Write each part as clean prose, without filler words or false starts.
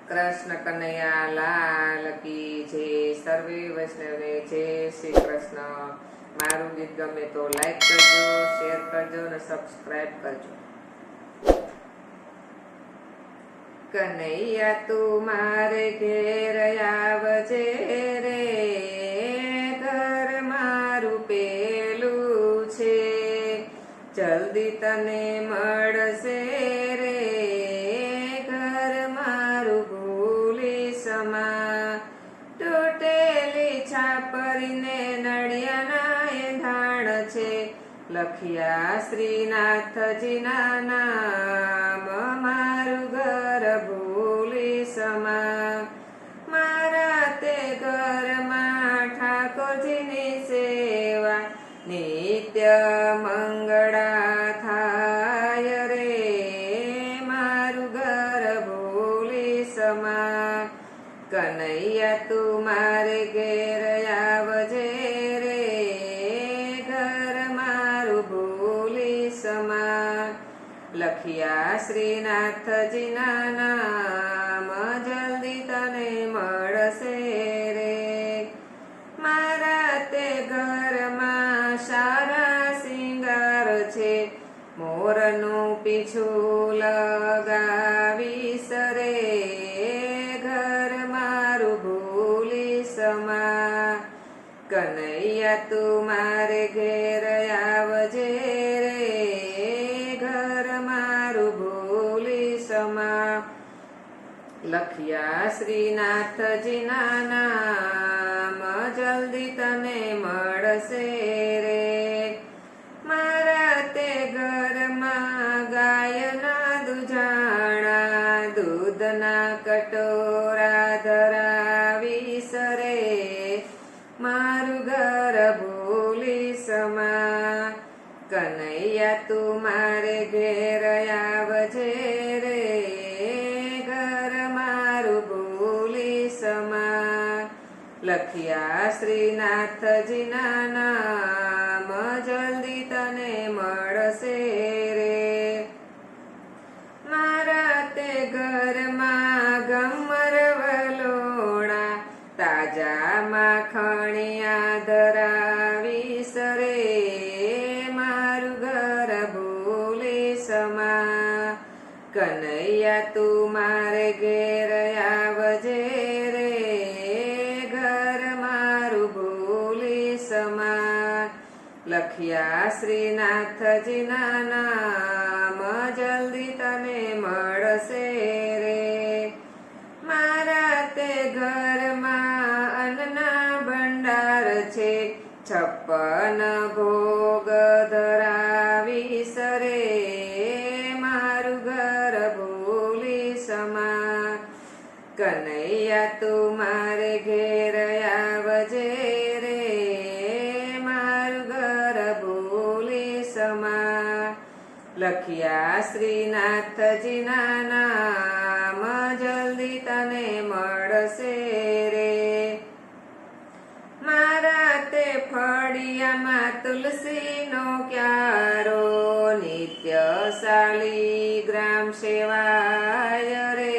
कृष्ण कन्हैया लाल की जय। सर्वे वैष्णवने जय श्री कृष्ण। मारू गीत गमे तो लाइक करजो, शेर करजो ने सब्सक्राइब करजो। कन्हैया तू मारे घेर आवजे रे, घर मारू पेलू छे, जल्दी तने मळशे रे, घर मारू भूली समा। तूटेली छापरीने नडियाना एंधाण छे, लखिया श्रीनाथजीना नाम, मारू घर भूली समा। मारा ते घरमा ठाकोरजीनी सेवा, नित्य मंगळा थाय रे, मारू घर भूली समा। कन्हैया तू मारे घेर आवजे रे, घर मारू भूली समा। लखिया श्रीनाथजीना नाम, जल्दी तने मळशे रे। मारा ते घरमा सारा सिंगार छे, मोरનું પીછું લગાવીશ રે, ઘર મારું ભૂલી સમા। કનૈયા તું મારે ઘેર આવજે રે, ઘર મારું ભૂલી સમા। લખિયા શ્રીનાથજીના નામ, જલ્દી તને મળશે રે। મારા તે ઘરમાં ગાયના દુજાણા, દૂધના કટોરા ધરાવીશ રે, મારું ઘર ભૂલી સમા। કનૈયા તું મારે ઘેર આવજે રે, ઘર મારું ભૂલી સમા। લખિયા શ્રીનાથજીના નામ, જલ્દી તને મળશે રે। મારા તે ઘરમાં ગમર વલોણા, તાજા માખણિયા ધરાવીશ રે, મારું ઘર ભૂલી સમા। કનૈયા તું મારે ઘેર આવજે રે, ઘર મારું ભૂલી સમા। લખિયા શ્રીનાથજીના નામ, જલ્દી તને મળશે રે। મારા તે ઘરમાં અન્નના ભંડાર છે, 56 ભોગ ધરાવીશ રે, મારું ઘર ભૂલી સમા। કનૈયા તું મારે ઘેર આવજે રે, મારું ઘર ભૂલી સમા। લખિયા શ્રીનાથજીના નામ, જલ્દી તને મળશે રે। મારા તે ફળિયામાં તુલસીનો ક્યારો, નિત્ય શાલિગ્રામ સેવાય રે,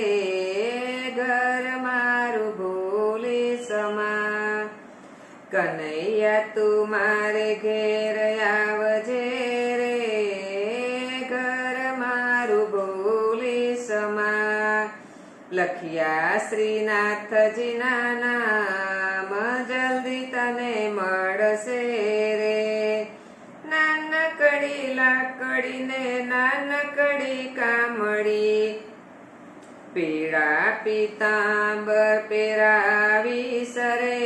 ઘર મારું ભૂલી સમા। કનૈયા તું મારે ઘેર આવજે રે, ઘર મારું ભૂલી સમા। લખિયા શ્રીનાથજીના નામ, જલ્દી તને મળશે રે। નાનકડી લાકડીને નાનકડી કામળી, પીળા પીતાંબર પહેરાવીશ રે,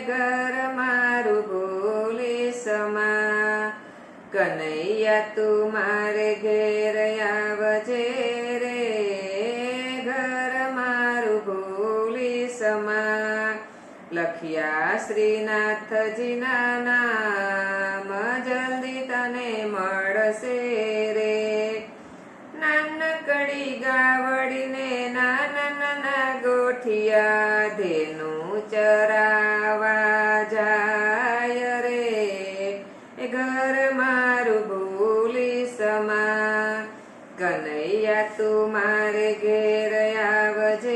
ઘર મારું ભૂલી સમા। કનૈયા તું મારે ઘેર આવજે રે, ઘર મારું ભૂલી સમા। લખિયા શ્રીનાથજીના નામ, જલ્દી તને મળશે રે। નાનકડી ગાવડીને નાના નાના ગોઠિયા, ધેનું ચરાવા જાય રે, ઘર મારું ભૂલી સમા। કનૈયા તું મારે ઘેર આવજે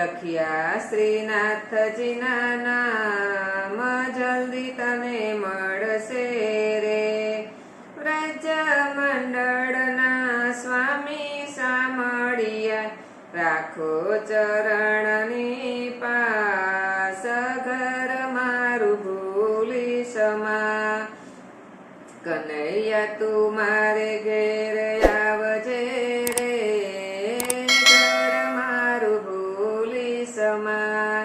લખ્યા શ્રીનાથજીના નામ જલ્દી તને મળશે રે. વ્રજ મંડળના સ્વામી સામળિયા રાખો ચરણની પાસ. ઘર મારું ભૂલી સમા કનૈયા તું મારે ઘેર આવજે રે. ઘર મારું ભૂલી સમા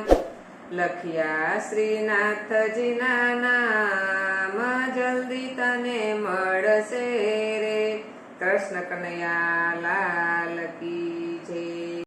લખ્યા શ્રીનાથજીના નામ જલ્દી તને મળશે રે. કૃષ્ણ કનૈયા લાલ કી